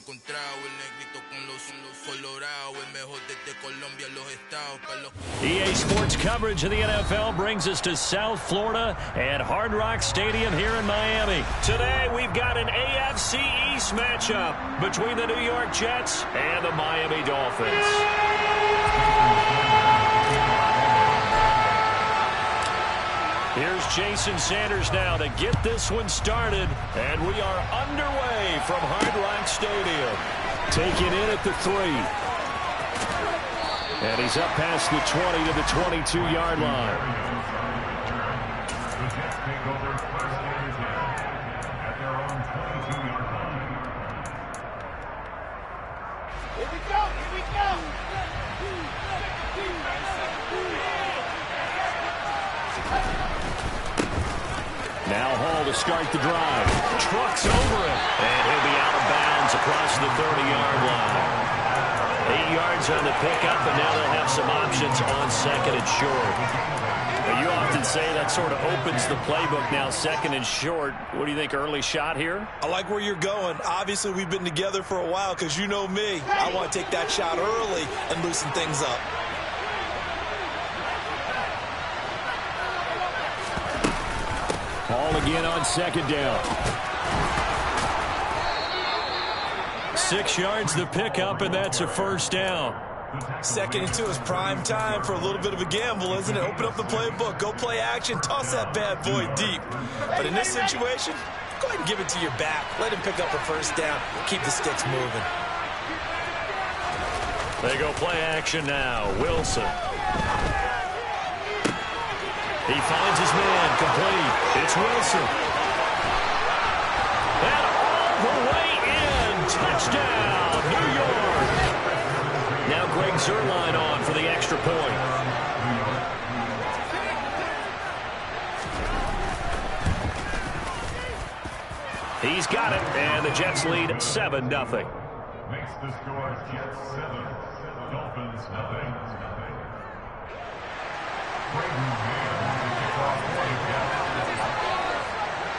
encontrado el negrito con los colorados, el mejor desde Colombia, los estados para los... EA Sports coverage of the NFL brings us to South Florida at Hard Rock Stadium here in Miami. Today we've got an AFC East matchup between the New York Jets and the Miami Dolphins. Here's Jason Sanders now to get this one started, and we are underway from Hard Rock Stadium. Taking in at the 3. And he's up past the 20 to the 22-yard line. Here we go, here we go. Now Hall to start the drive. Trucks over it. And he'll be out of bounds across the 30-yard line. 8 yards on the pickup, and now they'll have some options on second and short. Now, you often say that sort of opens the playbook now, second and short. What do you think, early shot here? I like where you're going. Obviously, we've been together for a while because you know me. I want to take that shot early and loosen things up. Hall again on second down. 6 yards the pickup, and that's a first down. 2nd and 2 is prime time for a little bit of a gamble, isn't it? Open up the playbook, go play action, toss that bad boy deep. But in this situation, go ahead and give it to your back. Let him pick up a first down. Keep the sticks moving. They go play action now. Wilson. He finds his man, complete. It's Wilson. And all the way in. Touchdown, New York. Now Greg Zuerlein on for the extra point. He's got it, and the Jets lead 7-0. Makes the score Jets 7, Dolphins 0.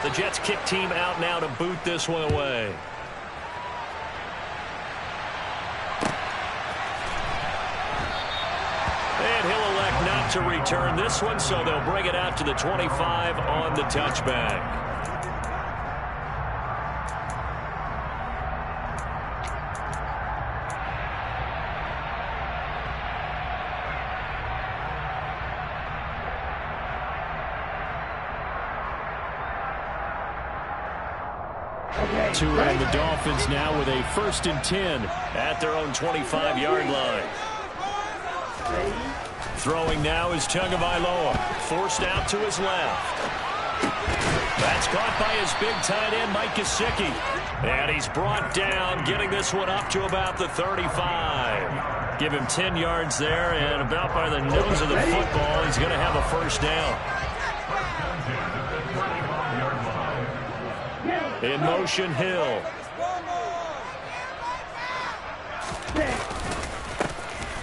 The Jets kick team out now to boot this one away. And he'll elect not to return this one, so they'll bring it out to the 25 on the touchback. And the Dolphins now with a 1st and 10 at their own 25-yard line. Throwing now is Tagovailoa, forced out to his left. That's caught by his big tight end, Mike Gesicki. And he's brought down, getting this one up to about the 35. Give him 10 yards there, and about by the nose of the football, he's going to have a first down. In motion, Hill.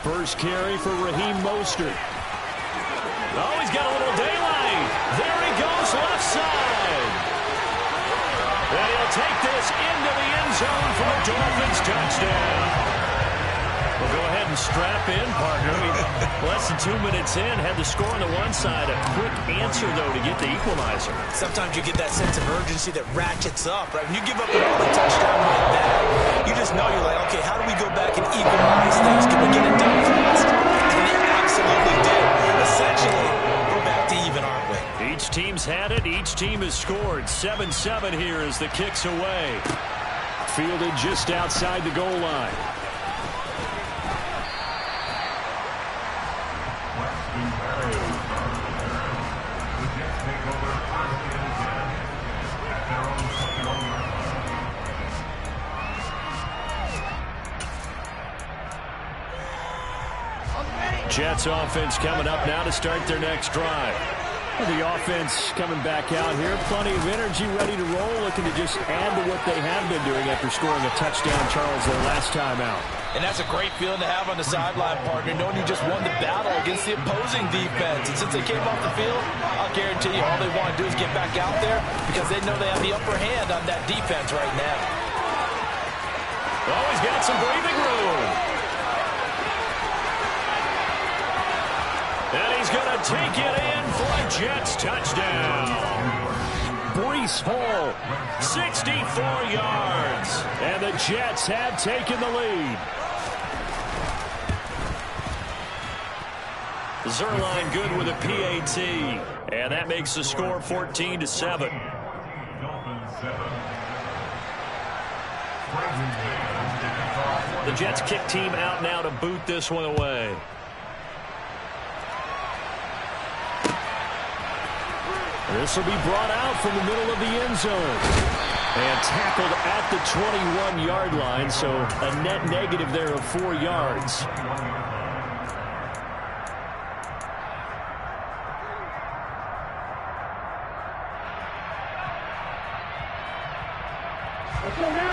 First carry for Raheem Mostert. Oh, he's got a little daylight. There he goes, left side. And he'll take this into the end zone for a Dolphins touchdown. Well, go ahead and strap in, partner. I mean, less than 2 minutes in, had the score on the one side. A quick answer, though, to get the equalizer. Sometimes you get that sense of urgency that ratchets up, right? When you give up an early touchdown like that, you just know you're like, okay, how do we go back and equalize things? Can we get it done fast? And they absolutely did. Essentially, we're back to even, aren't we? Each team's had it. Each team has scored. 7-7 here as the kick's away. Fielded just outside the goal line. Jets offense coming up now to start their next drive. The offense coming back out here. Plenty of energy, ready to roll, looking to just add to what they have been doing after scoring a touchdown, Charles, their last time out. And that's a great feeling to have on the sideline, partner, knowing you just won the battle against the opposing defense. And since they came off the field, I'll guarantee you all they want to do is get back out there because they know they have the upper hand on that defense right now. Oh, he's got some breathing room. And he's going to take it in for a Jets touchdown. Breece Hall, 64 yards. And the Jets have taken the lead. Zerline good with a PAT. And that makes the score 14-7. The Jets kick team out now to boot this one away. This will be brought out from the middle of the end zone. And tackled at the 21-yard line, so a net negative there of 4 yards.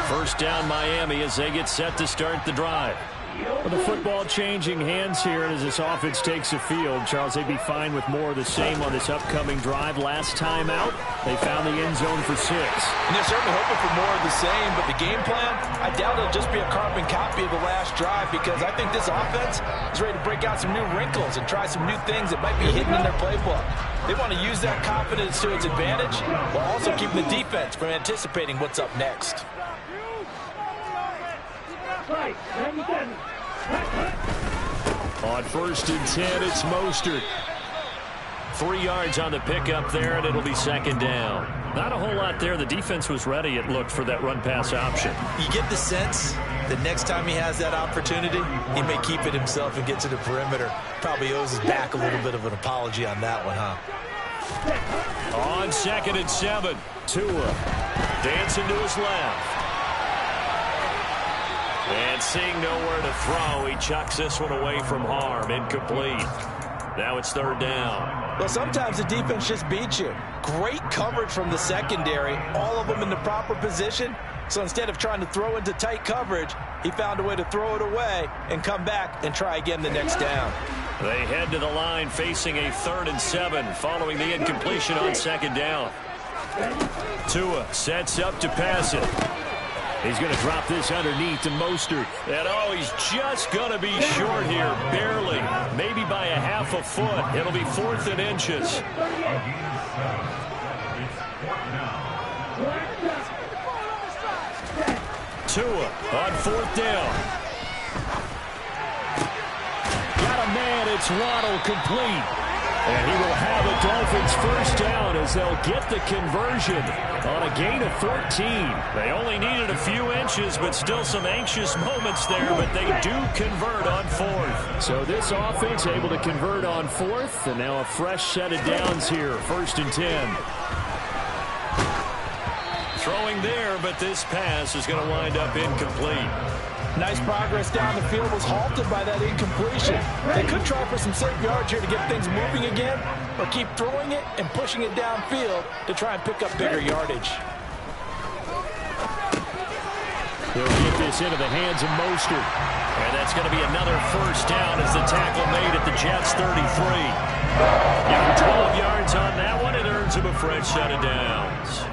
First down Miami as they get set to start the drive. Well, the football changing hands here as this offense takes the field. Charles, they'd be fine with more of the same on this upcoming drive. Last time out, they found the end zone for 6. And they're certainly hoping for more of the same, but the game plan, I doubt it'll just be a carbon copy of the last drive, because I think this offense is ready to break out some new wrinkles and try some new things that might be hidden in their playbook. They want to use that confidence to its advantage while also keeping the defense from anticipating what's up next. On 1st and 10, it's Mostert. 3 yards on the pickup there, and it'll be 2nd down. Not a whole lot there. The defense was ready, it looked, for that run-pass option. You get the sense that next time he has that opportunity, he may keep it himself and get to the perimeter. Probably owes his back a little bit of an apology on that one, huh? On 2nd and 7, Tua dancing to his left. And seeing nowhere to throw, he chucks this one away from harm. Incomplete. Now it's 3rd down. Well, sometimes the defense just beats you. Great coverage from the secondary, all of them in the proper position. So instead of trying to throw into tight coverage, he found a way to throw it away and come back and try again the next down. They head to the line facing a 3rd and 7 following the incompletion on 2nd down. Tua sets up to pass it. He's going to drop this underneath to Mostert. And, oh, he's just going to be short here, barely. Maybe by a half a foot. It'll be 4th and inches. Tua on 4th down. Got a man. It's Waddle complete. And he will have a Dolphins 1st down as they'll get the conversion on a gain of 14. They only needed a few inches, but still some anxious moments there, but they do convert on 4th. So this offense able to convert on 4th, and now a fresh set of downs here, 1st and 10. Throwing there, but this pass is going to wind up incomplete. Nice progress down the field, was halted by that incompletion. They could try for some safe yards here to get things moving again, or keep throwing it and pushing it downfield to try and pick up bigger yardage. He'll get this into the hands of Mostert. And that's going to be another 1st down as the tackle made at the Jets 33. Give him 12 yards on that one. It earns him a fresh set of downs.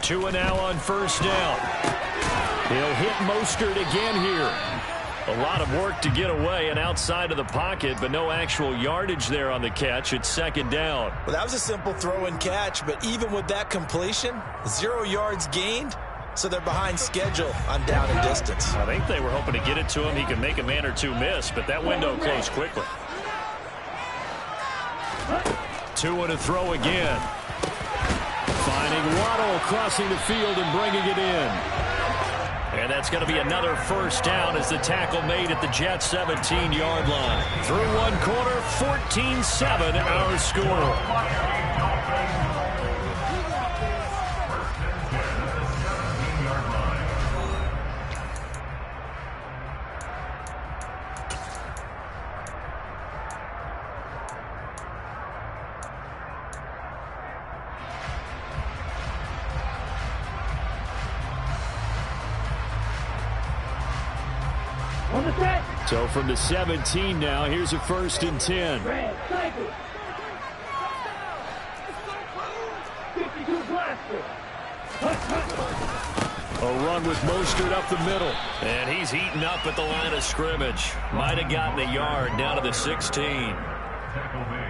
Tua now on 1st down. He'll hit Mostert again here. A lot of work to get away and outside of the pocket, but no actual yardage there on the catch. It's 2nd down. Well, that was a simple throw and catch, but even with that completion, 0 yards gained, so they're behind schedule on down and distance. I think they were hoping to get it to him. He could make a man or two miss, but that window closed quickly. Tua to throw again. Finding Waddle crossing the field and bringing it in. And that's going to be another 1st down as the tackle made at the Jets 17-yard line. Through one quarter, 14-7 our score. So from the 17 now, here's a 1st and 10. A run with Mostert up the middle. And he's heating up at the line of scrimmage. Might have gotten a yard down to the 16.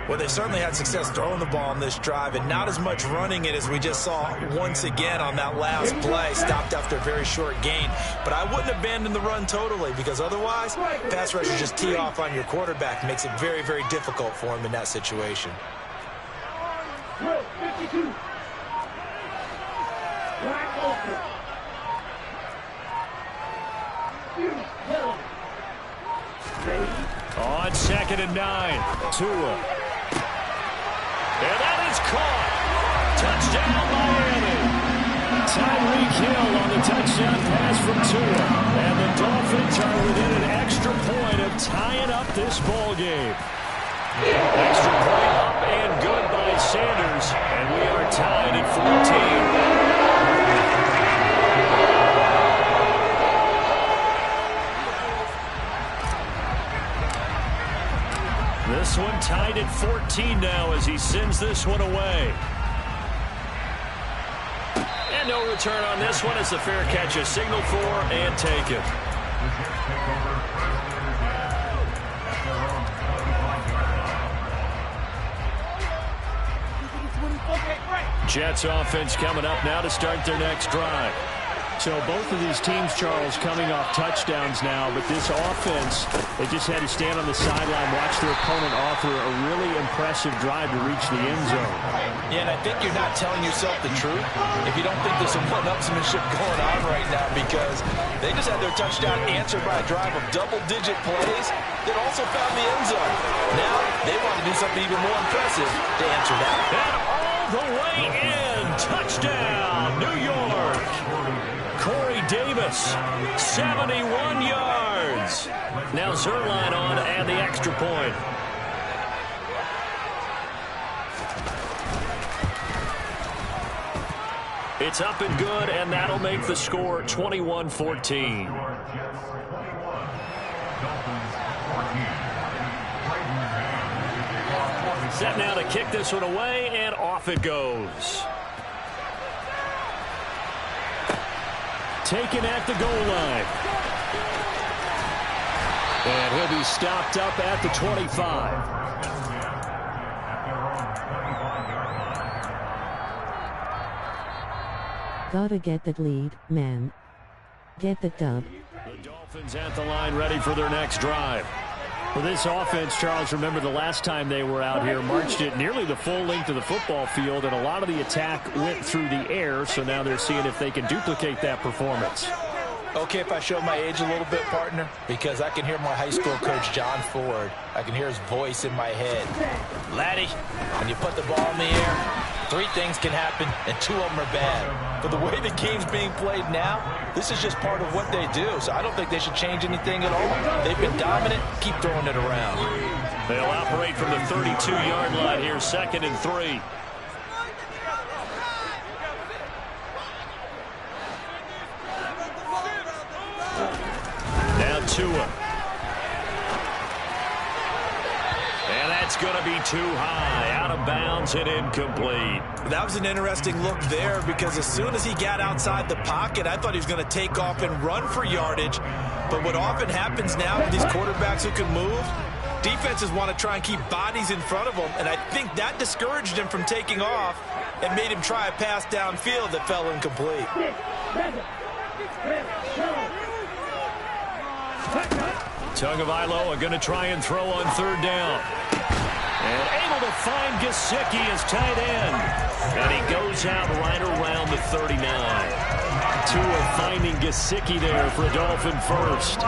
Well, they certainly had success throwing the ball on this drive, and not as much running it as we just saw once again on that last play. Stopped after a very short gain. But I wouldn't abandon the run totally, because otherwise, pass rushers just tee off on your quarterback. Makes it very, very difficult for him in that situation. On 2nd and 9, Tua. And that is caught. Touchdown, Miami. Tyreek Hill on the touchdown pass from Tua. And the Dolphins are within an extra point of tying up this ball game. Extra point up and good by Sanders. And we are tied at 14. This one tied at 14 now as he sends this one away. And no return on this one. It's a fair catch, a signal for, and take it. Jets offense coming up now to start their next drive. So both of these teams, Charles, coming off touchdowns now, but this offense, they just had to stand on the sideline, watch their opponent offer a really impressive drive to reach the end zone. Yeah, and I think you're not telling yourself the truth if you don't think there's some one-upsmanship going on right now, because they just had their touchdown answered by a drive of double-digit plays that also found the end zone. Now they want to do something even more impressive to answer that. And all the way in, touchdown, New York. Corey Davis, 71 yards. Now Zerline on and the extra point. It's up and good, and that'll make the score 21-14. Set now to kick this one away, and off it goes. Taken at the goal line. And he'll be stopped up at the 25. Gotta get that lead, man. Get the dub. The Dolphins at the line, ready for their next drive. Well, this offense, Charles, remember the last time they were out here, marched it nearly the full length of the football field, and a lot of the attack went through the air, so now they're seeing if they can duplicate that performance. Okay, if I show my age a little bit, partner, because I can hear my high school coach, John Ford. I can hear his voice in my head. Laddie, when you put the ball in the air, 3 things can happen, and 2 of them are bad. But the way the game's being played now, this is just part of what they do, so I don't think they should change anything at all. They've been dominant. Keep throwing it around. They'll operate from the 32-yard line here, 2nd and 3. Now Tua. And that's going to be too high. Out of bounds and incomplete. That was an interesting look there, because as soon as he got outside the pocket, I thought he was going to take off and run for yardage. But what often happens now with these quarterbacks who can move, defenses want to try and keep bodies in front of them, and I think that discouraged him from taking off and made him try a pass downfield that fell incomplete. Tagovailoa going to try and throw on 3rd down. And able to find Gesicki as tight end. And he goes out right around the 39. Tua finding Gesicki there for a Dolphin first.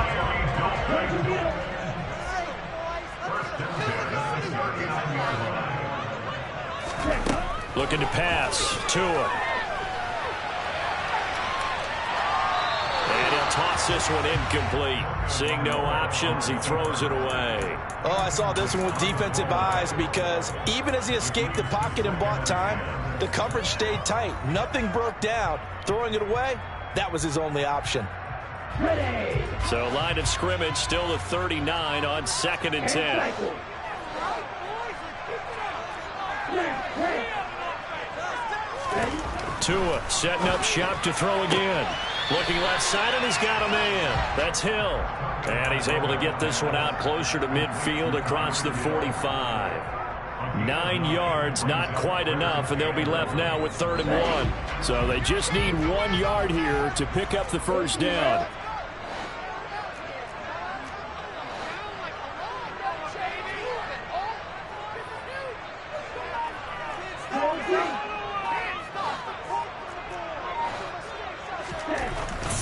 Looking to pass. Tua. And he'll toss this one incomplete. Seeing no options, he throws it away. Oh, I saw this one with defensive eyes, because even as he escaped the pocket and bought time, the coverage stayed tight. Nothing broke down. Throwing it away, that was his only option. So line of scrimmage still the 39 on 2nd and 10. Tua setting up shop to throw again. Looking left side, and he's got a man. That's Hill. And he's able to get this one out closer to midfield across the 45. 9 yards, not quite enough, and they'll be left now with 3rd and 1. So they just need 1 yard here to pick up the first down.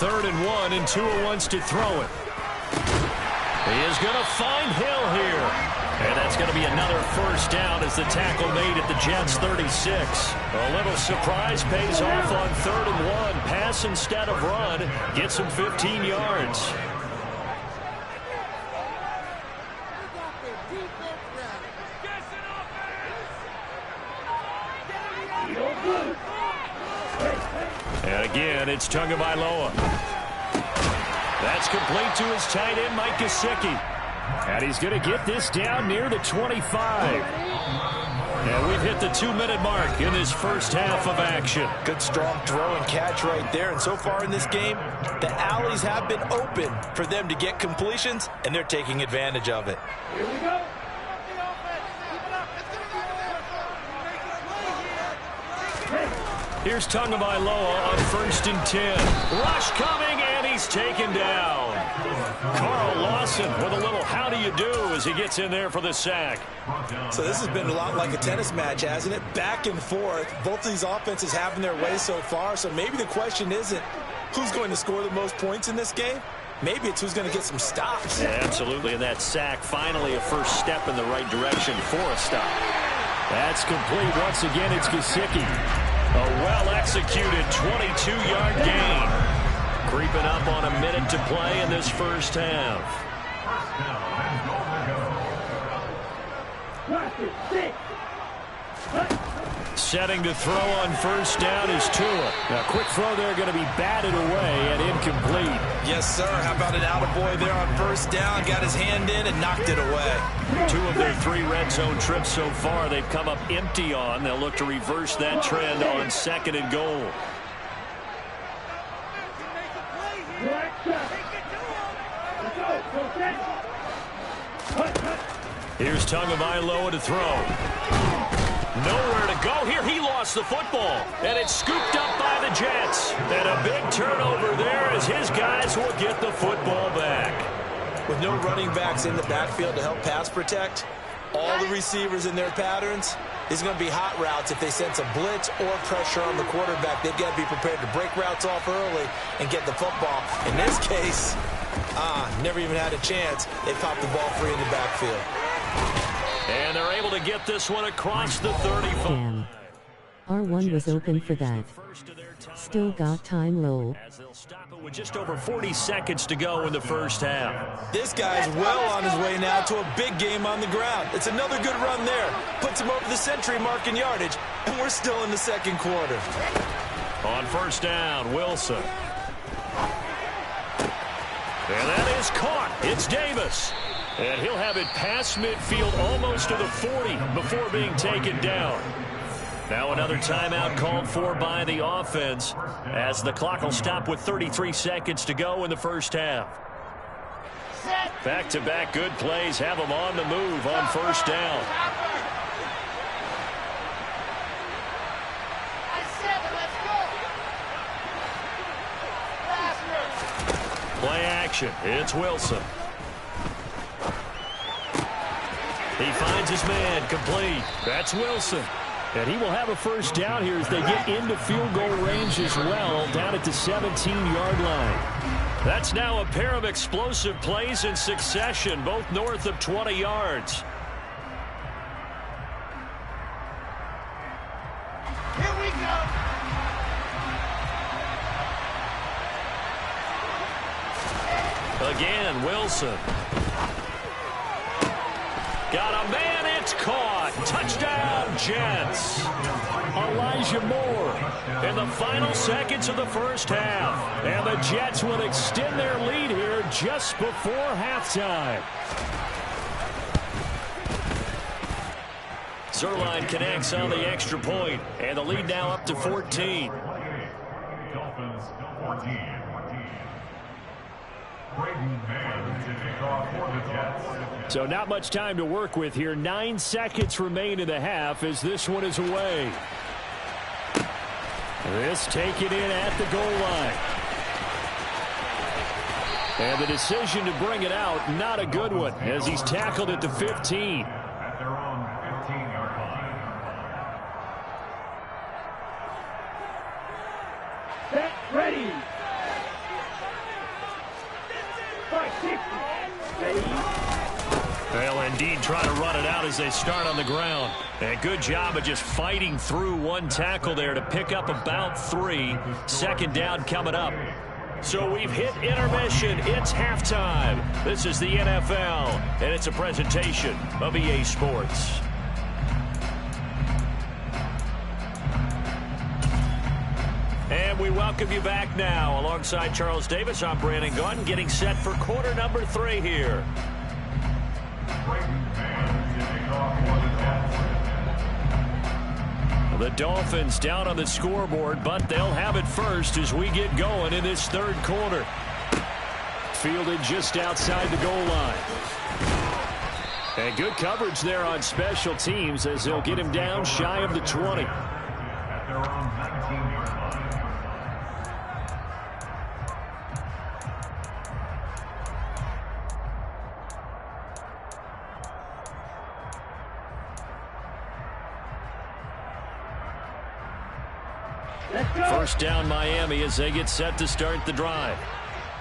Third and 1, and Tua wants to throw it. He is going to find Hill here. And that's going to be another first down as the tackle made at the Jets' 36. A little surprise pays off on 3rd and 1. Pass instead of run. Gets him 15 yards. And again, it's Tagovailoa. That's complete to his tight end, Mike Gesicki. And he's going to get this down near the 25. And we've hit the 2-minute mark in this first half of action. Good strong throw and catch right there. And so far in this game, the alleys have been open for them to get completions, and they're taking advantage of it. Here we go. Here's Tagovailoa on 1st and 10. Rush coming, and he's taken down. Carl Lawson with a little how do you do as he gets in there for the sack. So this has been a lot like a tennis match, hasn't it? Back and forth. Both of these offenses having their way so far. So maybe the question isn't who's going to score the most points in this game. Maybe it's who's going to get some stops. Yeah, absolutely. And that sack, finally a first step in the right direction for a stop. That's complete. Once again, it's Gesicki. A well-executed 22-yard gain. Creeping up on a minute to play in this first half. Setting to throw on 1st down is Tua. Now, quick throw there going to be batted away and incomplete. Yes, sir. How about an attaboy there on 1st down? Got his hand in and knocked it away. 2 of their 3 red zone trips so far they've come up empty on. They'll look to reverse that trend on 2nd and goal. Here's Tagovailoa to throw. Nowhere to go here. He lost the football, and it's scooped up by the Jets. And a big turnover there as his guys will get the football back. With no running backs in the backfield to help pass protect, all the receivers in their patterns, these are going to be hot routes if they sense a blitz or pressure on the quarterback. They've got to be prepared to break routes off early and get the football. In this case, never even had a chance. They popped the ball free in the backfield. And they're able to get this one across the 35. Damn. R1 was open for that. Still got time low. As they'll stop it with just over 40 seconds to go in the first half. This guy's well on his way now to a big game on the ground. It's another good run there. Puts him over the century mark in yardage, and we're still in the 2nd quarter. On 1st down, Wilson. And that is caught. It's Davis. And he'll have it past midfield almost to the 40 before being taken down. Now another timeout called for by the offense as the clock will stop with 33 seconds to go in the first half. Back-to-back good plays have them on the move on 1st down. Play action. It's Wilson. He finds his man complete. That's Wilson. And he will have a first down here as they get into field goal range as well, down at the 17-yard line. That's now a pair of explosive plays in succession, both north of 20 yards. Here we go. Again, Wilson. Got a man, it's caught. Touchdown, Jets. Elijah Moore in the final seconds of the first half. And the Jets will extend their lead here just before halftime. Zerline connects on the extra point, and the lead now up to 14. Dolphins 14. So not much time to work with here. 9 seconds remain in the half as this one is away. This taken in at the goal line. And the decision to bring it out, not a good one, as he's tackled at the 15. At their own 15-yard line. Set, ready. 560. Ready. They'll indeed try to run it out as they start on the ground. And good job of just fighting through one tackle there to pick up about 3. Second down coming up. So we've hit intermission. It's halftime. This is the NFL, and it's a presentation of EA Sports. And we welcome you back now. Alongside Charles Davis, I'm Brandon Gaudin, getting set for quarter number 3 here. The Dolphins down on the scoreboard, but they'll have it first as we get going in this third quarter. Fielded just outside the goal line. And good coverage there on special teams as they'll get him down shy of the 20. At their own 19-yard line. First down Miami as they get set to start the drive.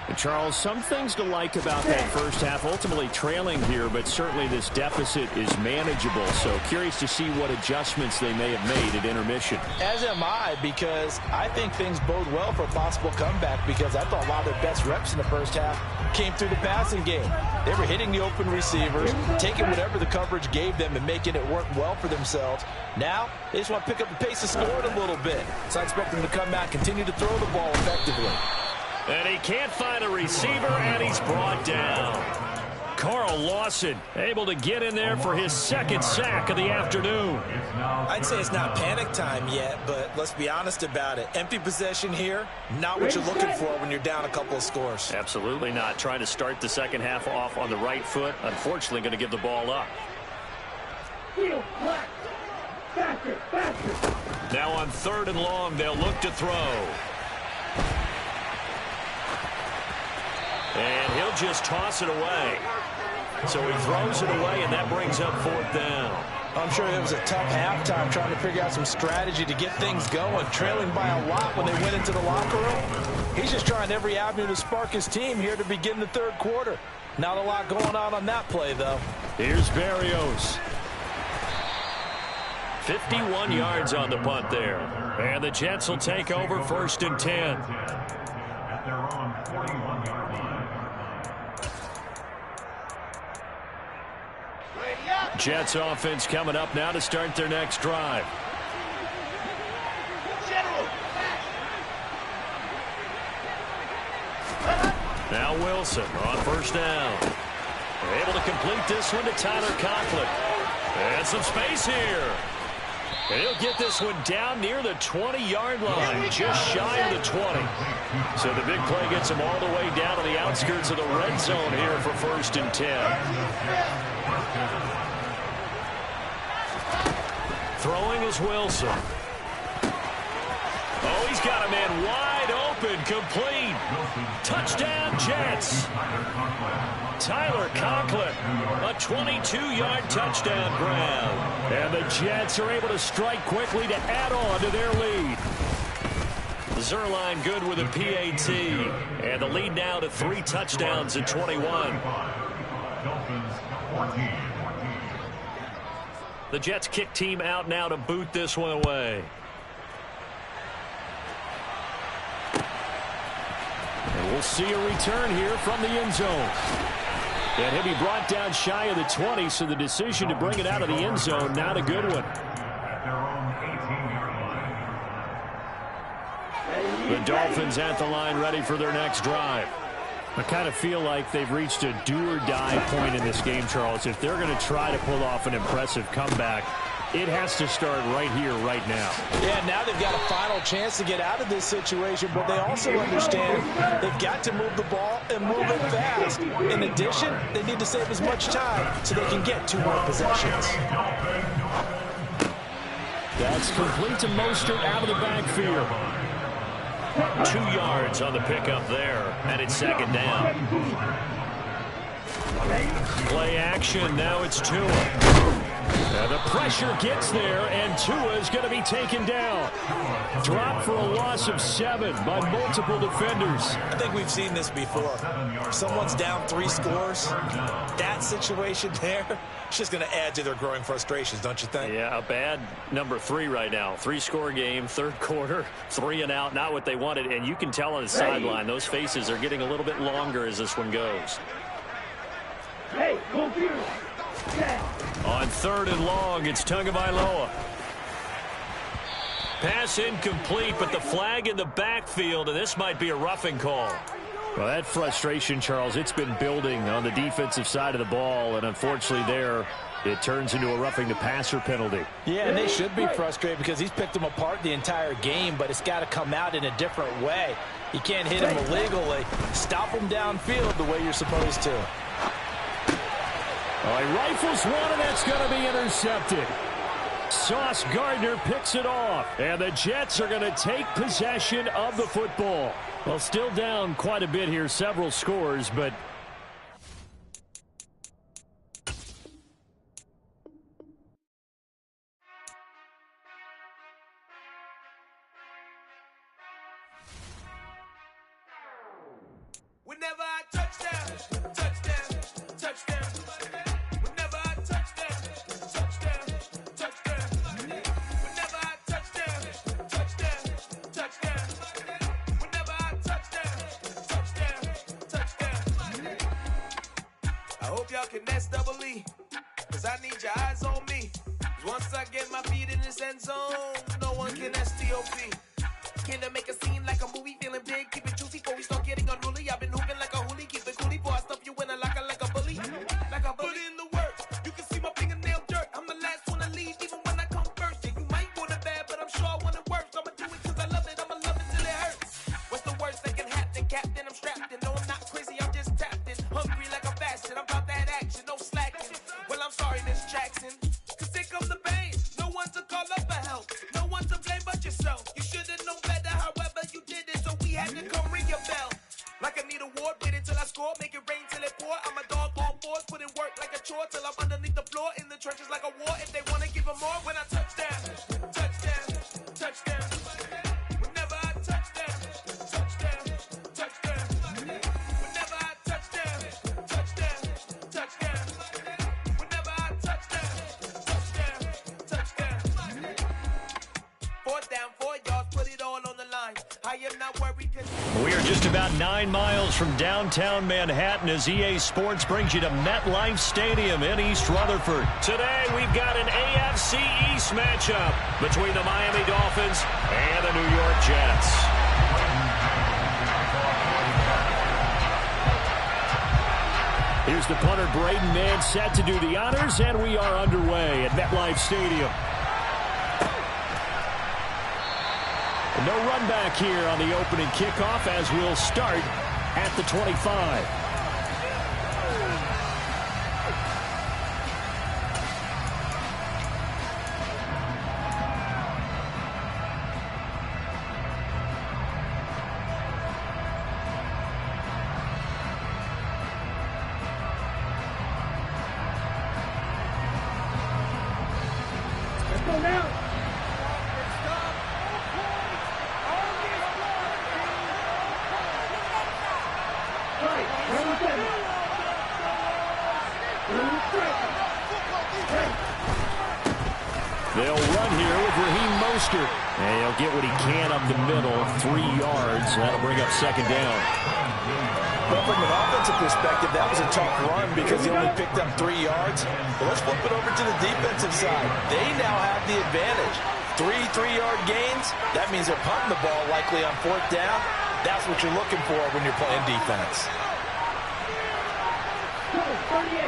And Charles, some things to like about that first half. Ultimately trailing here, but certainly this deficit is manageable. So curious to see what adjustments they may have made at intermission. As am I, because I think things bode well for a possible comeback, because I thought a lot of their best reps in the first half came through the passing game. They were hitting the open receivers, taking whatever the coverage gave them and making it work well for themselves. Now, they just want to pick up the pace of scoring a little bit. So I expect them to come back, continue to throw the ball effectively. And he can't find a receiver, and he's brought down. Carl Lawson able to get in there for his second sack of the afternoon. I'd say it's not panic time yet, but let's be honest about it. Empty possession here, not what you're looking for when you're down a couple of scores. Absolutely not. Trying to start the second half off on the right foot. Unfortunately, going to give the ball up. Faster, faster. Now on 3rd and long, they'll look to throw. And he'll just toss it away. So he throws it away, and that brings up 4th down. I'm sure it was a tough halftime trying to figure out some strategy to get things going, trailing by a lot when they went into the locker room. He's just trying every avenue to spark his team here to begin the third quarter. Not a lot going on that play, though. Here's Berrios. 51 yards on the punt there. And the Jets will take over 1st and 10. At their own 41-yard line. Jets offense coming up now to start their next drive. Now Wilson on 1st down. Able to complete this one to Tyler Conklin. And some space here. And he'll get this one down near the 20-yard line, just shy of the 20. So the big play gets him all the way down to the outskirts of the red zone here for 1st and 10. Throwing is Wilson. Oh, he's got a man wide open, complete. Touchdown, Jets. Tyler Conklin, a 22-yard touchdown grab. And the Jets are able to strike quickly to add on to their lead. Zerline good with a PAT. And the lead now to 3 touchdowns at 21. Dolphins 14. The Jets kick team out now to boot this one away. And we'll see a return here from the end zone. And he'll be brought down shy of the 20, so the decision to bring it out of the end zone, not a good one. at their own 18-yard line. The Dolphins at the line, ready for their next drive. I kind of feel like they've reached a do-or-die point in this game, Charles. If they're going to try to pull off an impressive comeback, it has to start right here, right now. Yeah, now they've got a final chance to get out of this situation, but they also understand they've got to move the ball and move it fast. In addition, they need to save as much time so they can get 2 more possessions. That's complete to Mostert out of the backfield. 2 yards on the pickup there, and it's second down. Play action, now it's Tua. And the pressure gets there, and Tua is going to be taken down. Dropped for a loss of 7 by multiple defenders. I think we've seen this before. If someone's down 3 scores, that situation there, it's just going to add to their growing frustrations, don't you think? Yeah, a bad number 3 right now. 3-score game, third quarter, 3 and out, not what they wanted. And you can tell on the sideline, those faces are getting a little bit longer as this one goes. Hey, computer. On 3rd and long, it's Tagovailoa. Pass incomplete, but the flag in the backfield, and this might be a roughing call. Well, that frustration, Charles, it's been building on the defensive side of the ball, and unfortunately there, it turns into a roughing the passer penalty. Yeah, and they should be frustrated because he's picked them apart the entire game, but it's got to come out in a different way. You can't hit him illegally. Stop him downfield the way you're supposed to. Oh, he rifles one, and that's going to be intercepted. Sauce Gardner picks it off, and the Jets are going to take possession of the football. Well, still down quite a bit here, several scores, but whenever I touchdown, touchdown, touchdown. Whenever I touchdown, touchdown, touchdown. Whenever I touchdown, touchdown, touchdown. Whenever I touchdown, touchdown, touchdown. I hope y'all can S-double-E, cause I need your eyes on me. Cause once I get my feet in this end zone, no one can S-T-O-P. Can I make a scene like a movie, feeling big, keep it juicy before we start getting unruly. I've been hooping like a hoolie, keep it coolie before I stuff you in a locker like a bully. Like a bully. Put in the work, you can see my fingernail dirt. I'm the last one to leave, even when I come first. Yeah, you might want it bad, but I'm sure I want it worse. I'ma do it cause I love it, I'ma love it till it hurts. What's the worst that can happen, Captain? I'm strapped in, no I'm not crazy, I'm just tapped in. Hungry like I'm fasting, I'm about that action, no slacking. Well, I'm sorry, Miss Jackson, cause here comes the pain. No one to call up for help, no one to blame but yourself. You should've known better, however you did it, so we had to come ring your bell. Like I need a award, wait until I score, make it rain till it pour. I'm a dog on fours, put in work like a chore till I'm underneath the floor, in the trenches like a war. If they wanna give them more, when I touchdown, touchdown, touchdown. Whenever I touchdown, touchdown, touchdown. Whenever I touchdown, touchdown, touchdown. Whenever I touchdown, touchdown, touchdown. 4th down, 4 yards, put it all on the line. I am not worried cause we are just about 9 miles from downtown Manhattan as EA Sports brings you to MetLife Stadium in East Rutherford. Today, we've got an AFC East matchup between the Miami Dolphins and the New York Jets. Here's the punter, Braden Mann, set to do the honors, and we are underway at MetLife Stadium. No run back here on the opening kickoff as we'll start at the 25. Let's go now. They'll run here with Raheem Mostert. And he'll get what he can up the middle, 3 yards. That'll bring up second down. Well, from an offensive perspective, that was a tough run because he only picked up 3 yards. But let's flip it over to the defensive side. They now have the advantage. 3 3-yard gains. That means they're punting the ball likely on 4th down. That's what you're looking for when you're playing defense. 38.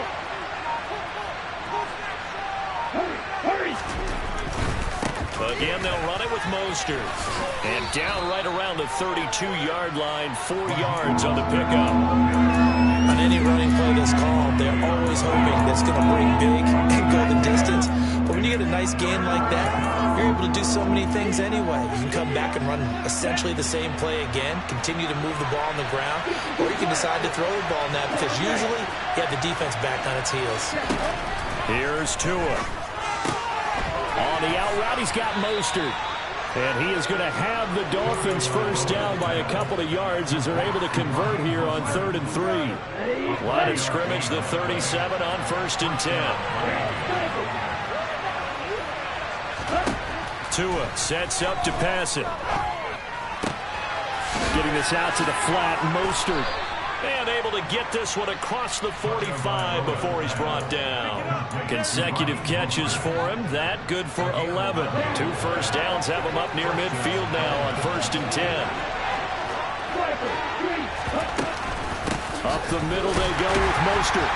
Hurry. Again, they'll run it with Mostert. And down right around the 32-yard line, 4 yards on the pickup. On any running play that's called, they're always hoping that's going to break big and go the distance. But when you get a nice gain like that, you're able to do so many things anyway. You can come back and run essentially the same play again, continue to move the ball on the ground, or you can decide to throw the ball now because usually you have the defense back on its heels. Here's Tua. On the out route, he's got Mostert. And he is going to have the Dolphins first down by a couple of yards as they're able to convert here on 3rd and 3. Line of scrimmage, the 37 on 1st and 10. Tua sets up to pass it. Getting this out to the flat, Mostert. And able to get this one across the 45 before he's brought down. Consecutive catches for him. That good for 11. 2 first downs have him up near midfield now on 1st and 10. Up the middle they go with Mostert.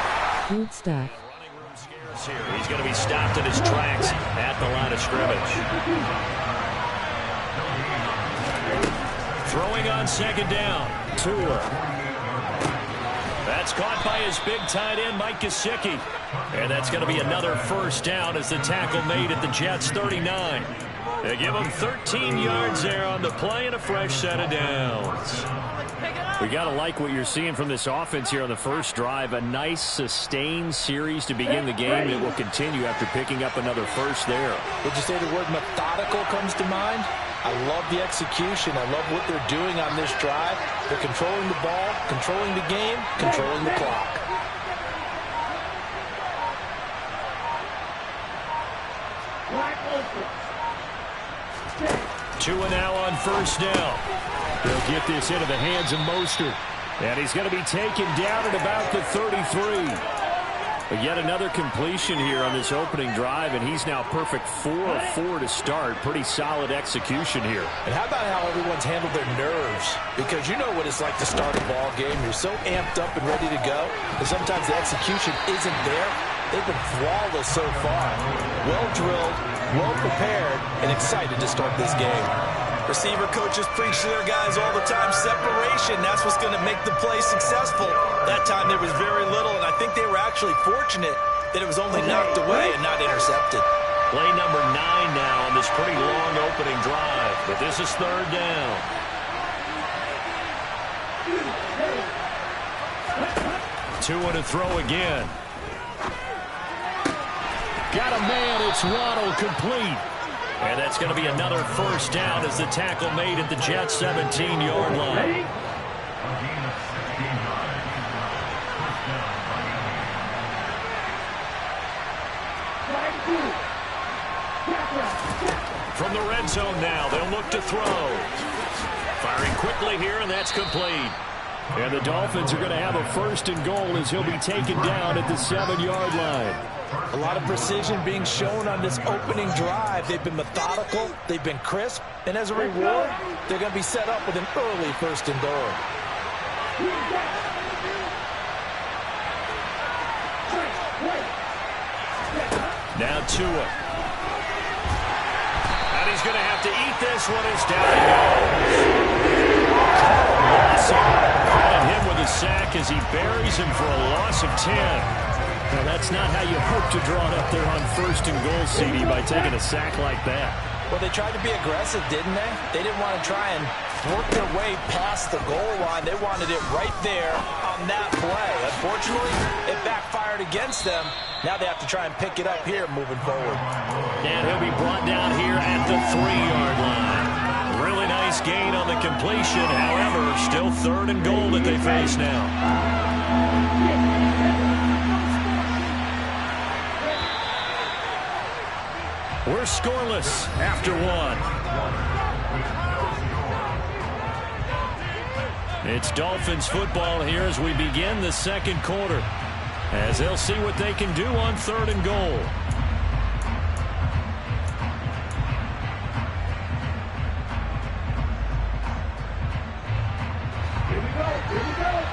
Good stuff. Running room scarce here. He's going to be stopped in his tracks at the line of scrimmage. Throwing on 2nd down. Tua. That's caught by his big tight end, Mike Gesicki. And that's going to be another first down as the tackle made at the Jets' 39. They give him 13 yards there on the play and a fresh set of downs. We got to like what you're seeing from this offense here on the first drive. A nice, sustained series to begin the game that will continue after picking up another first there. Would you say the word methodical comes to mind? I love the execution. I love what they're doing on this drive. They're controlling the ball, controlling the game, controlling the clock. Tua now on first down. They'll get this into the hands of Mostert. And he's going to be taken down at about the 33. But yet another completion here on this opening drive, and he's now perfect 4 of 4 to start. Pretty solid execution here. And how about how everyone's handled their nerves? Because you know what it's like to start a ball game. You're so amped up and ready to go, and sometimes the execution isn't there. They've been flawless so far. Well drilled, well prepared, and excited to start this game. Receiver coaches preach to their guys all the time. Separation, that's what's going to make the play successful. That time there was very little, and I think they were actually fortunate that it was only knocked away and not intercepted. Play number 9 now on this pretty long opening drive, but this is 3rd down. Tua to throw again. Got a man, it's Waddle, complete. And that's going to be another first down as the tackle made at the Jets' 17-yard line. From the red zone now, they'll look to throw. Firing quickly here, and that's complete. And the Dolphins are going to have a 1st and goal as he'll be taken down at the 7-yard line. A lot of precision being shown on this opening drive. They've been methodical, they've been crisp, and as a reward, they're going to be set up with an early 1st and goal. Now Tua. And he's going to have to eat this one as down he goes. Credit him with a sack as he buries him for a loss of 10. Now, that's not how you hope to draw it up there on 1st and goal, CD, by taking a sack like that. Well, they tried to be aggressive, didn't they? They didn't want to try and work their way past the goal line. They wanted it right there on that play. Unfortunately, it backfired against them. Now they have to try and pick it up here moving forward. And he'll be brought down here at the 3-yard line. Really nice gain on the completion. However, still 3rd and goal that they face now. We're scoreless after 1. It's Dolphins football here as we begin the second quarter, as they'll see what they can do on 3rd and goal. Here we go. Here we go.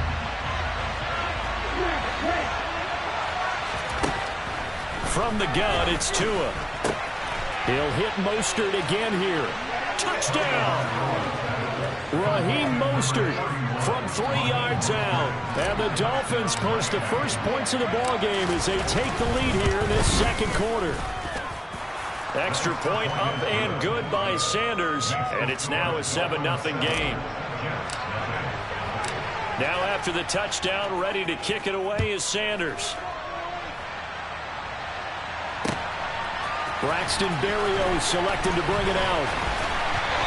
From the gun, it's Tua. He'll hit Mostert again here. Touchdown! Raheem Mostert from 3 yards out. And the Dolphins post the first points of the ball game as they take the lead here in this second quarter. Extra point up and good by Sanders. And it's now a 7-0 game. Now after the touchdown, ready to kick it away is Sanders. Braxton Berrios selected to bring it out.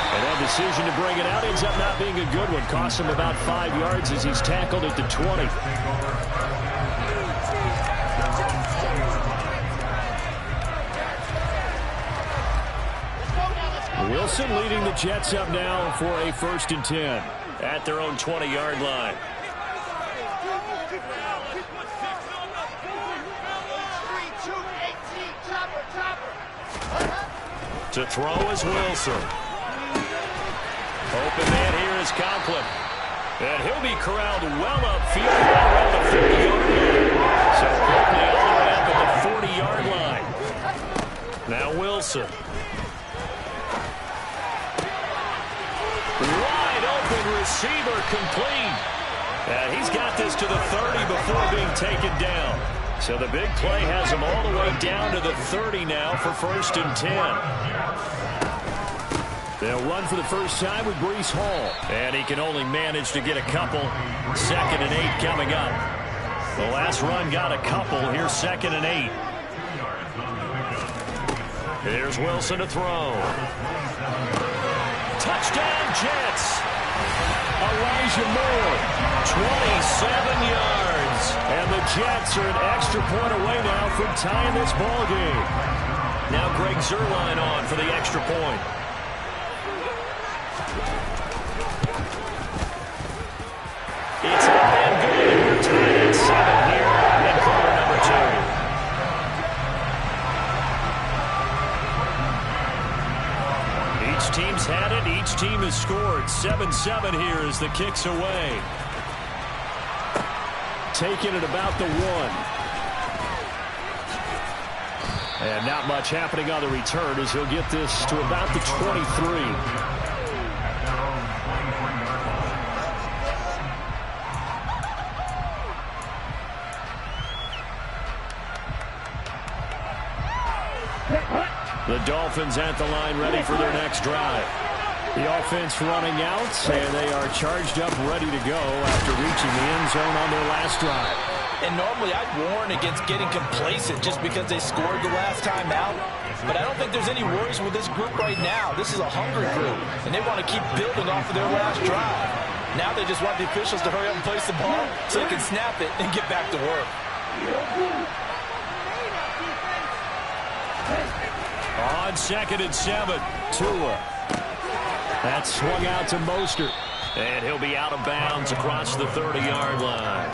And that decision to bring it out ends up not being a good one. Cost him about 5 yards as he's tackled at the 20. Wilson leading the Jets up now for a 1st and 10 at their own 20-yard line. To throw is Wilson. Open man here is Conklin. And he'll be corralled well upfield right around the 50-yard line. So quickly all the way up at the 40-yard line. Now Wilson. Wide open receiver complete. And he's got this to the 30 before being taken down. So the big play has him all the way down to the 30 now for 1st and 10. They'll run for the first time with Breece Hall. And he can only manage to get a couple. 2nd and 8 coming up. The last run got a couple. Here's 2nd and 8. Here's Wilson to throw. Touchdown Jets. Elijah Moore, 27 yards. And the Jets are an extra point away now from tying this ball game. Now Greg Zuerlein on for the extra point. It's up and good, and we're tied at 7 here in quarter number 2. Each team's had it. Each team has scored. 7-7 here as the kick's away. Taking it about the 1. And not much happening on the return as he'll get this to about the 23. The Dolphins at the line ready for their next drive. The offense running out, and they are charged up ready to go after reaching the end zone on their last drive. And normally I'd warn against getting complacent just because they scored the last time out. But I don't think there's any worries with this group right now. This is a hungry group, and they want to keep building off of their last drive. Now they just want the officials to hurry up and place the ball so they can snap it and get back to work. On 2nd and 7, Tua. That's swung out to Mostert. And he'll be out of bounds across the 30-yard line.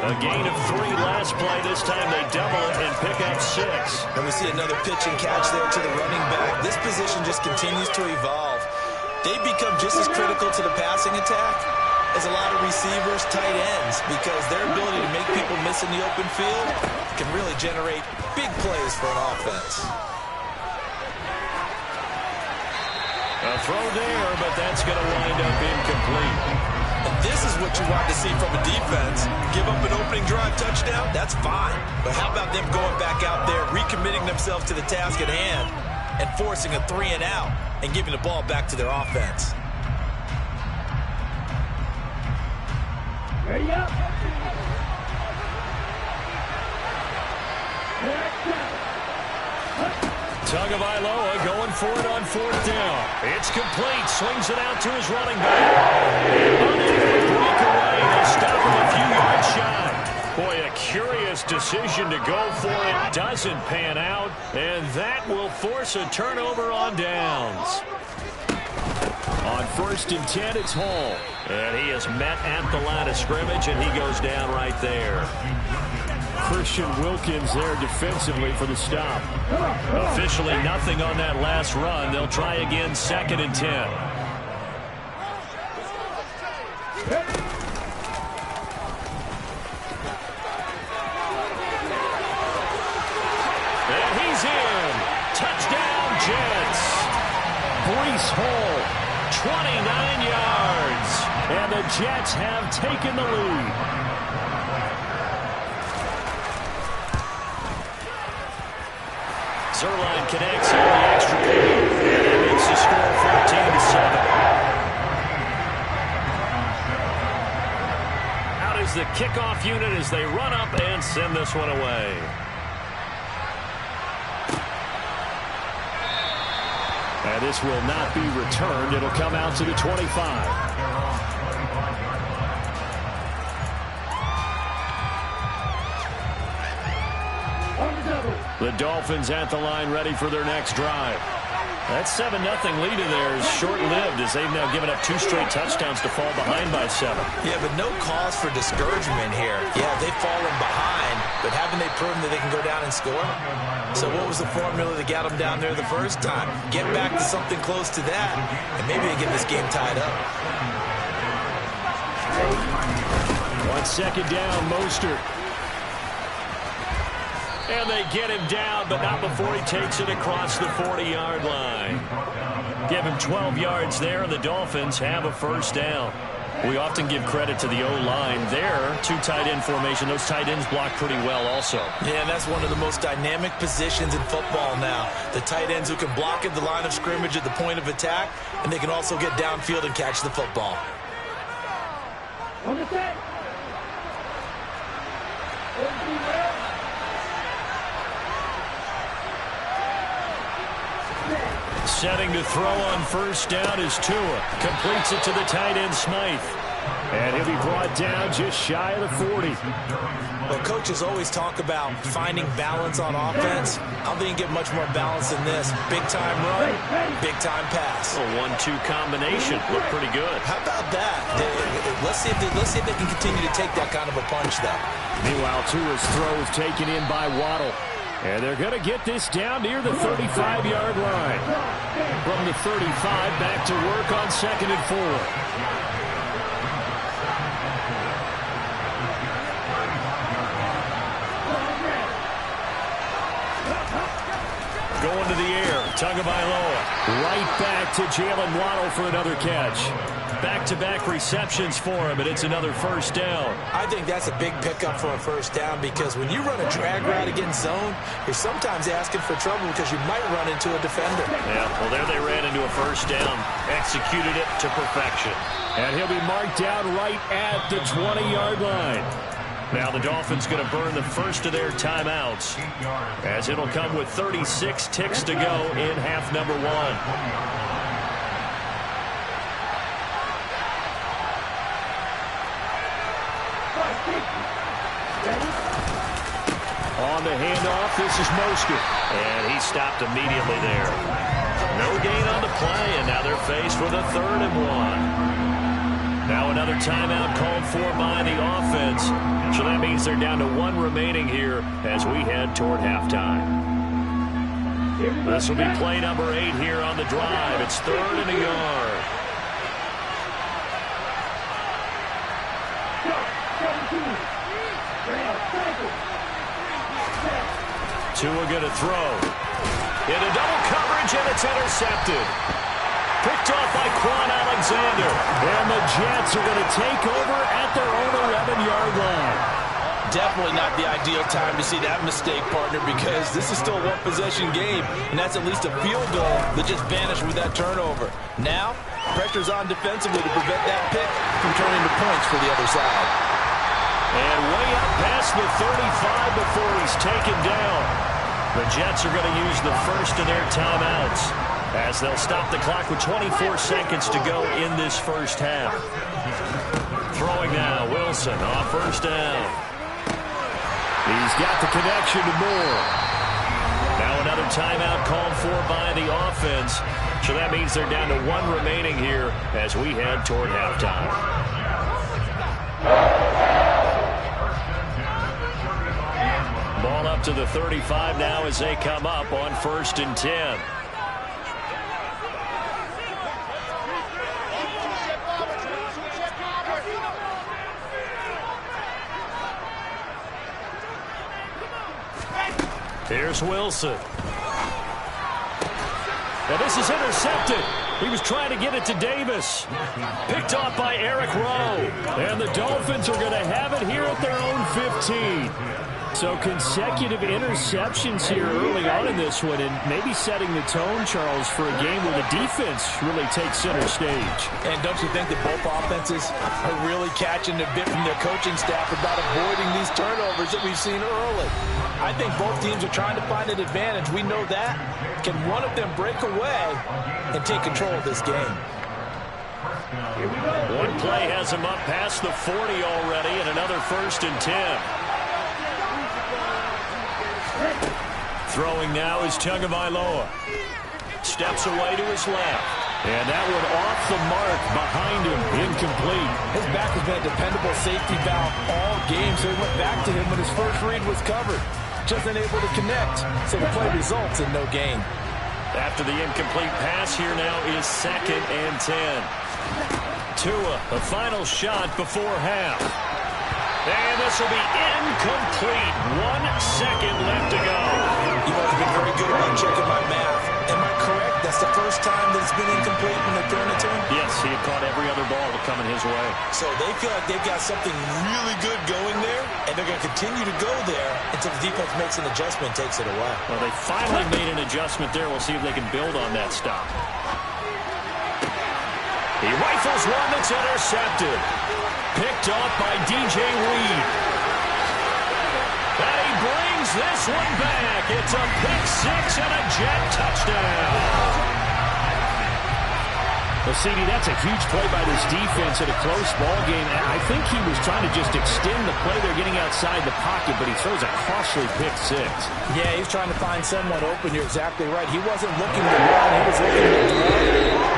A gain of 3 last play. This time they double it and pick up 6. And we see another pitch and catch there to the running back. This position just continues to evolve. They become just as critical to the passing attack as a lot of receivers, tight ends, because their ability to make people miss in the open field can really generate big plays for an offense. A throw there, but that's going to wind up incomplete. And this is what you want to see from a defense. Give up an opening drive touchdown, that's fine. But how about them going back out there, recommitting themselves to the task at hand, and forcing a 3 and out, and giving the ball back to their offense. Ready up. Tagovailoa going for it on 4th down. It's complete. Swings it out to his running back. Unable to break away. They stop him a few yards shy. Boy, a curious decision to go for it. Doesn't pan out. And that will force a turnover on downs. On 1st and 10, it's Hall. And he is met at the line of scrimmage, and he goes down right there. Christian Wilkins there defensively for the stop. Officially nothing on that last run. They'll try again 2nd and 10. And he's in. Touchdown, Jets. Breece Hall, 29 yards. And the Jets have taken the lead. Zerline connects on the extra point, and it makes the score 14-7. Out is the kickoff unit as they run up and send this one away. And this will not be returned. It'll come out to the 25. The Dolphins at the line ready for their next drive. That 7-0 lead in there is short-lived as they've now given up 2 straight touchdowns to fall behind by 7. Yeah, but no cause for discouragement here. Yeah, they've fallen behind, but haven't they proven that they can go down and score? So what was the formula that got them down there the first time? Get back to something close to that, and maybe they get this game tied up. 1 second down, Mostert. And they get him down, but not before he takes it across the 40-yard line. Give him 12 yards there, and the Dolphins have a first down. We often give credit to the O-line there. 2 tight end formation. Those tight ends block pretty well also. Yeah, that's one of the most dynamic positions in football now. The tight ends who can block at the line of scrimmage at the point of attack, and they can also get downfield and catch the football. On the set. Setting to throw on first down is Tua. Completes it to the tight end, Smythe. And he'll be brought down just shy of the 40. Well, coaches always talk about finding balance on offense. I don't think you can get much more balance than this. Big-time run, big-time pass. A 1-2 combination. Looked pretty good. How about that? Let's see if they can continue to take that kind of a punch, though. Meanwhile, Tua's throw is taken in by Waddle. And they're going to get this down near the 35-yard line. From the 35, back to work on 2nd and 4. Going to the air. Tagovailoa. Right back to Jalen Waddle for another catch. Back-to-back receptions for him, and it's another first down. I think that's a big pickup for a first down because when you run a drag route against zone, you're sometimes asking for trouble because you might run into a defender. Yeah, well, there they ran into a first down. Executed it to perfection. And he'll be marked down right at the 20-yard line. Now the Dolphins going to burn the first of their timeouts as it'll come with 36 ticks to go in half number 1. On the handoff, this is Mostert. And he stopped immediately there. No gain on the play, and now they're faced with a 3rd and 1. Now another timeout called for by the offense. So that means they're down to 1 remaining here as we head toward halftime. This will be play number 8 here on the drive. It's 3rd and a yard. Tua going to throw. Into double coverage, and it's intercepted. Picked off by Quan Alexander. And the Jets are going to take over at their own 11-yard line. Definitely not the ideal time to see that mistake, partner, because this is still a one-possession game, and that's at least a field goal that just vanished with that turnover. Now, pressure's on defensively to prevent that pick from turning to points for the other side. And way up past the 35 before he's taken down. The Jets are going to use the first of their timeouts as they'll stop the clock with 24 seconds to go in this first half. Throwing now, Wilson on first down. He's got the connection to Moore. Now another timeout called for by the offense. So that means they're down to 1 remaining here as we head toward halftime. Ball up to the 35 now as they come up on 1st and 10. Here's Wilson. Now this is intercepted. He was trying to get it to Davis. Picked off by Eric Rowe. And the Dolphins are going to have it here at their own 15. So consecutive interceptions here early on in this one, and maybe setting the tone, Charles, for a game where the defense really takes center stage. And don't you think that both offenses are really catching a bit from their coaching staff about avoiding these turnovers that we've seen early? I think both teams are trying to find an advantage. We know that. Can one of them break away and take control of this game? One play has him up past the 40 already, and another 1st and 10. Throwing now is Tagovailoa. Steps away to his left. And that one off the mark behind him. Incomplete. His back has been a dependable safety valve all game, so he went back to him when his first read was covered. Just unable to connect, so the play results in no gain. After the incomplete pass, here now is 2nd and 10. Tua, a final shot before half. And this will be incomplete. 1 second left to go. You know, I've been very good about checking my math. Am I correct? That's the first time that it's been incomplete when they're throwing it to him? Yes, he had caught every other ball coming his way. So they feel like they've got something really good going there, and they're going to continue to go there until the defense makes an adjustment and takes it away. Well, they finally made an adjustment there. We'll see if they can build on that stop. He rifles one that's intercepted. Picked off by DJ Reed. And he brings this one back. It's a pick 6 and a Jet touchdown. Well, CD, that's a huge play by this defense in a close ball game. I think he was trying to just extend the play. They're getting outside the pocket, but he throws a costly pick 6. Yeah, he's trying to find someone open. You're exactly right. He wasn't looking to run. He was looking to throw.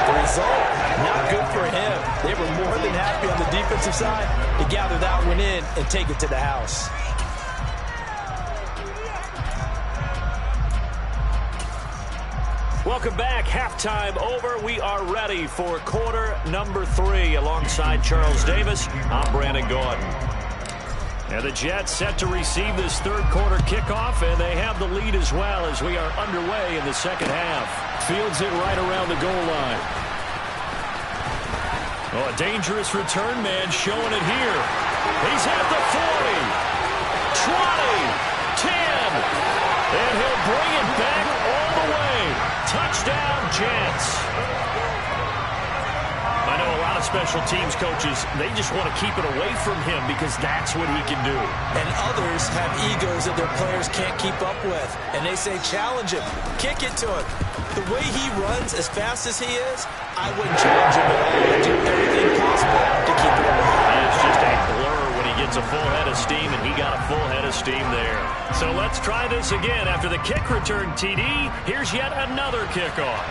The result, not good for him. They were more than happy on the defensive side to gather that one in and take it to the house. Welcome back. Halftime over. We are ready for quarter number 3. Alongside Charles Davis, I'm Brandon Gordon. And the Jets set to receive this third quarter kickoff, and they have the lead as well as we are underway in the second half. Fields it right around the goal line. Oh, a dangerous return man showing it here. He's at the 40, 20, 10, and he'll bring it back all the way. Touchdown, Jets. I know a lot of special teams coaches, they just want to keep it away from him because that's what he can do. And others have egos that their players can't keep up with. And they say, challenge him, kick it to him. The way he runs as fast as he is, I wouldn't challenge him at all. I'd do everything possible to keep it away. It's just a blur when he gets a full head of steam, and he got a full head of steam there. So let's try this again. After the kick return TD, here's yet another kickoff.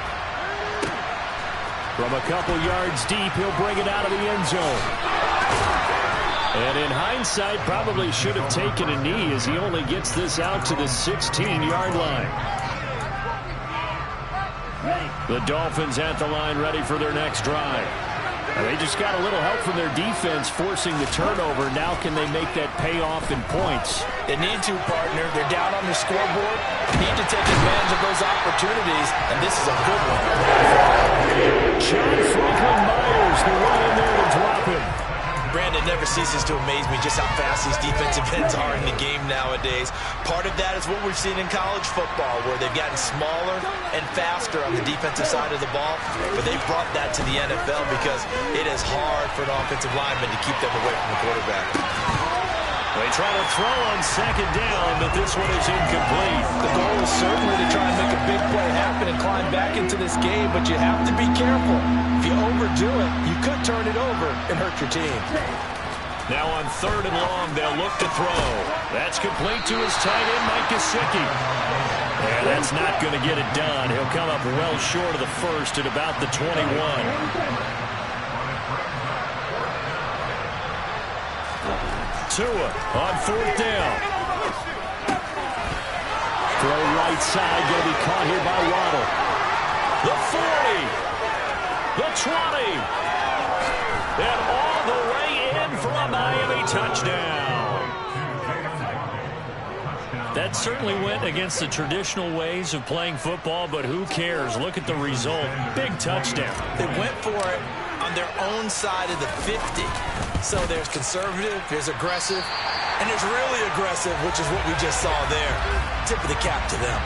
From a couple yards deep, he'll bring it out of the end zone. And in hindsight, probably should have taken a knee as he only gets this out to the 16-yard line. The Dolphins at the line, ready for their next drive. They just got a little help from their defense forcing the turnover. Now can they make that pay off in points? They need to, partner. They're down on the scoreboard. Need to take advantage of those opportunities, and this is a good one. John Franklin Myers, the one in there to drop him. Brandon, never ceases to amaze me just how fast these defensive ends are in the game nowadays. Part of that is what we've seen in college football, where they've gotten smaller and faster on the defensive side of the ball, but they've brought that to the NFL because it is hard for an offensive lineman to keep them away from the quarterback. They try to throw on second down, but this one is incomplete. The goal is certainly to try and make a big play happen and climb back into this game, but you have to be careful. If you overdo it, you could turn it over and hurt your team. Now on third and long, they'll look to throw. That's complete to his tight end, Mike Gesicki. And that's not going to get it done. He'll come up well short of the first at about the 21. Tua on 4th down. Throw right side, going to be caught here by Waddle. The 40, the 20, and all the way in for a Miami touchdown. That certainly went against the traditional ways of playing football, but who cares? Look at the result. Big touchdown. They went for it on their own side of the 50. So there's conservative, there's aggressive, and there's really aggressive, which is what we just saw there. Tip of the cap to them.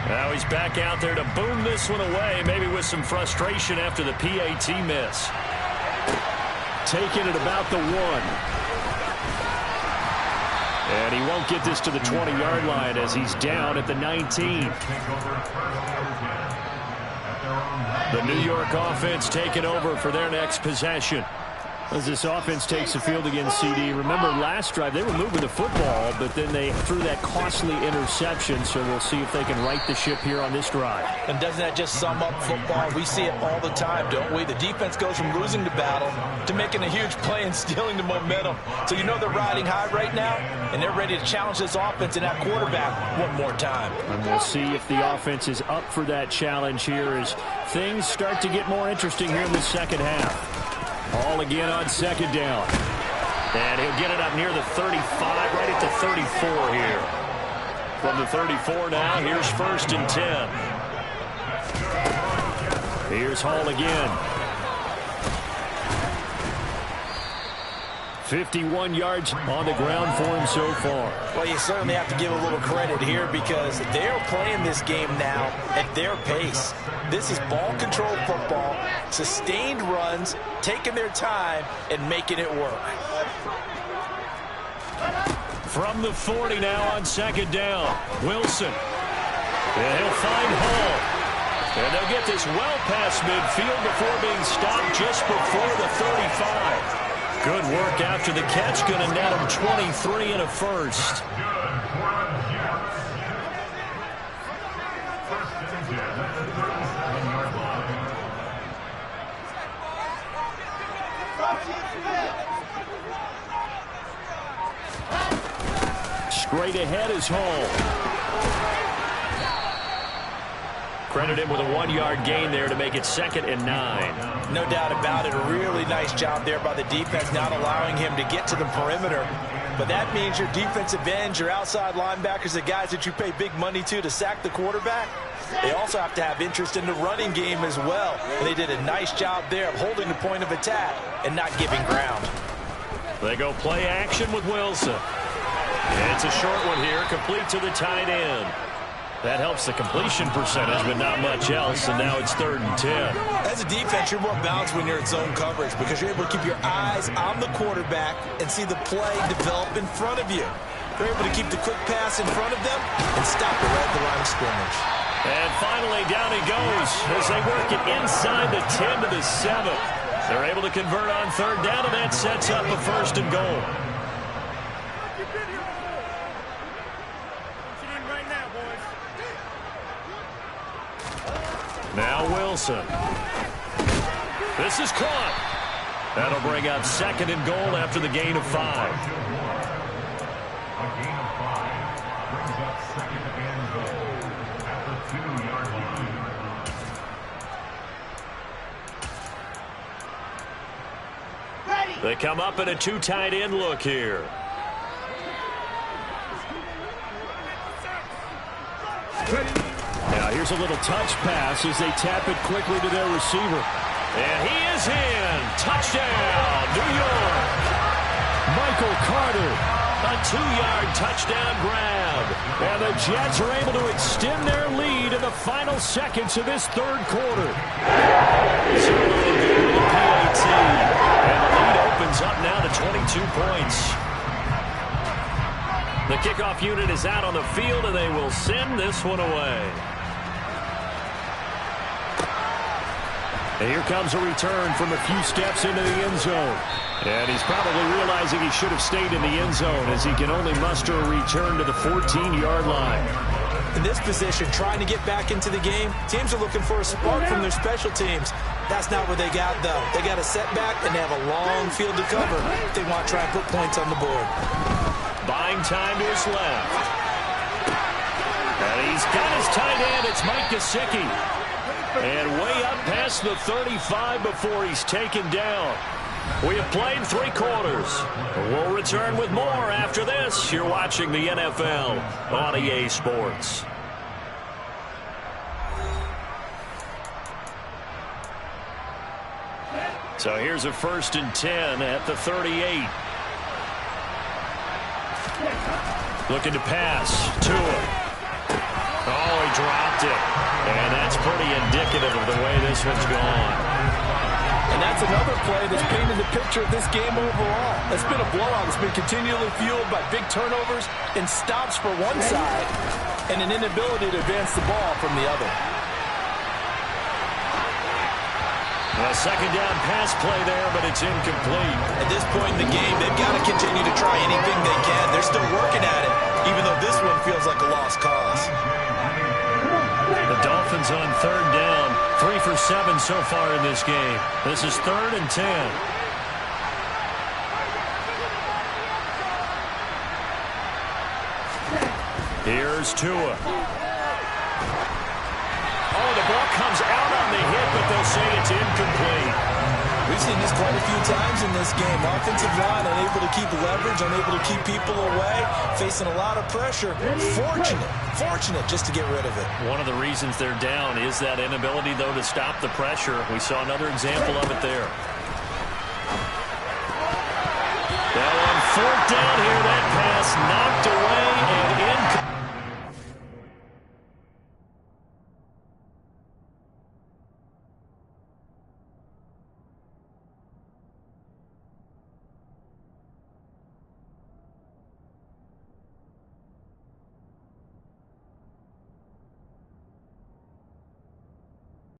Now he's back out there to boom this one away, maybe with some frustration after the PAT miss. Taking it about the 1. And he won't get this to the 20-yard line as he's down at the 19. The New York offense taking over for their next possession. As this offense takes the field against CD, remember last drive they were moving the football, but then they threw that costly interception, so we'll see if they can right the ship here on this drive. And doesn't that just sum up football? We see it all the time, don't we? The defense goes from losing the battle to making a huge play and stealing the momentum. So you know they're riding high right now, and they're ready to challenge this offense and that quarterback one more time. And we'll see if the offense is up for that challenge here as things start to get more interesting here in the second half. All again on 2nd down. And he'll get it up near the 35, right at the 34 here. From the 34 now, here's 1st and 10. Here's Hall again. 51 yards on the ground for him so far. Well, you certainly have to give a little credit here because they're playing this game now at their pace. This is ball control football, sustained runs, taking their time, and making it work. From the 40 now on 2nd down, Wilson. And he'll find Hall. And they'll get this well past midfield before being stopped just before the 35. Good work after the catch, going to net him 23 and a first. Straight ahead is Hall. Credit him with a 1-yard gain there to make it 2nd and 9. No doubt about it. A really nice job there by the defense, not allowing him to get to the perimeter. But that means your defensive ends, your outside linebackers, the guys that you pay big money to sack the quarterback, they also have to have interest in the running game as well. And they did a nice job there of holding the point of attack and not giving ground. They go play action with Wilson. And it's a short one here, complete to the tight end. That helps the completion percentage, but not much else, and now it's 3rd and 10. As a defense, you're more balanced when you're in zone coverage because you're able to keep your eyes on the quarterback and see the play develop in front of you. They're able to keep the quick pass in front of them and stop it right at the line of scrimmage. And finally, down he goes as they work it inside the 10 to the 7. They're able to convert on 3rd down, and that sets up a 1st and goal. Now Wilson. This is caught. That'll bring up 2nd and goal after the gain of 5. A gain of 5 brings up 2nd and goal at the 2-yard line. They come up in a 2 tight end look here. Now here's a little touch pass as they tap it quickly to their receiver. And he is in. Touchdown, New York. Michael Carter A 2-yard touchdown grab. And the Jets are able to extend their lead in the final seconds of this third quarter. Zero good with the PAT. And the lead opens up now to 22 points. The kickoff unit is out on the field, and they will send this one away. And here comes a return from a few steps into the end zone. And he's probably realizing he should have stayed in the end zone as he can only muster a return to the 14-yard line. In this position, trying to get back into the game, teams are looking for a spark from their special teams. That's not what they got, though. They got a setback, and they have a long field to cover if they want to try and put points on the board. Buying time to his left. And he's got his tight end. It's Mike Gesicki. And way up past the 35 before he's taken down. We have played 3 quarters. We'll return with more after this. You're watching the NFL on EA Sports. So here's a 1st and 10 at the 38. Looking to pass. Tua. Oh, he dropped it. And that's pretty indicative of the way this one's gone. And that's another play that's painted the picture of this game overall. It's been a blowout. It's been continually fueled by big turnovers and stops for one side and an inability to advance the ball from the other. A 2nd down pass play there, but it's incomplete. At this point in the game, they've got to continue to try anything they can. They're still working at it, even though this one feels like a lost cause. The Dolphins on 3rd down. 3 for 7 so far in this game. This is 3rd and 10. Here's Tua. Oh, the ball comes out on the hit, but they'll say it's incomplete. We've seen this quite a few times in this game. Offensive line unable to keep leverage, unable to keep people away, facing a lot of pressure. Fortunate just to get rid of it. One of the reasons they're down is that inability, though, to stop the pressure. We saw another example of it there. Now on 4th down here, that pass knocked away and